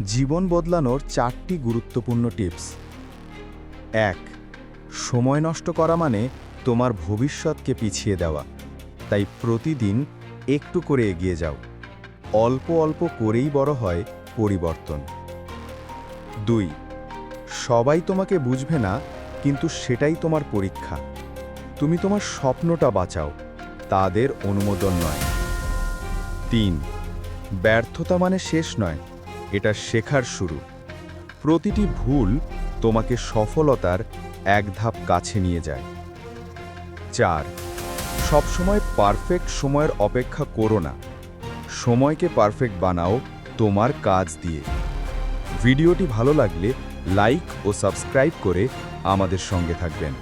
জীবন বদলানোর 4টি গুরুত্বপূর্ণ টিপস। 1. সময় নষ্ট করা মানে তোমার ভবিষ্যৎকে পিছিয়ে দেওয়া। তাই প্রতিদিন একটু করে এগিয়ে যাও। অল্প অল্প করেই বড় হয় পরিবর্তন। 2. সবাই তোমাকে বুঝবে না, কিন্তু সেটাই তোমার পরীক্ষা। তুমি তোমার স্বপ্নটা বাঁচাও, তাদের অনুমোদন নয়। 3. ব্যর্থতা মানে শেষ নয়, এটা শেখার শুরু। প্রতিটি ভুল তোমাকে সফলতার এক ধাপ কাছে নিয়ে যায়। 4. সবসময় পারফেক্ট সময়ের অপেক্ষা করো না, সময়কে পারফেক্ট বানাও তোমার কাজ দিয়ে। ভিডিওটি ভালো লাগলে লাইক ও সাবস্ক্রাইব করে আমাদের সঙ্গে থাকবেন।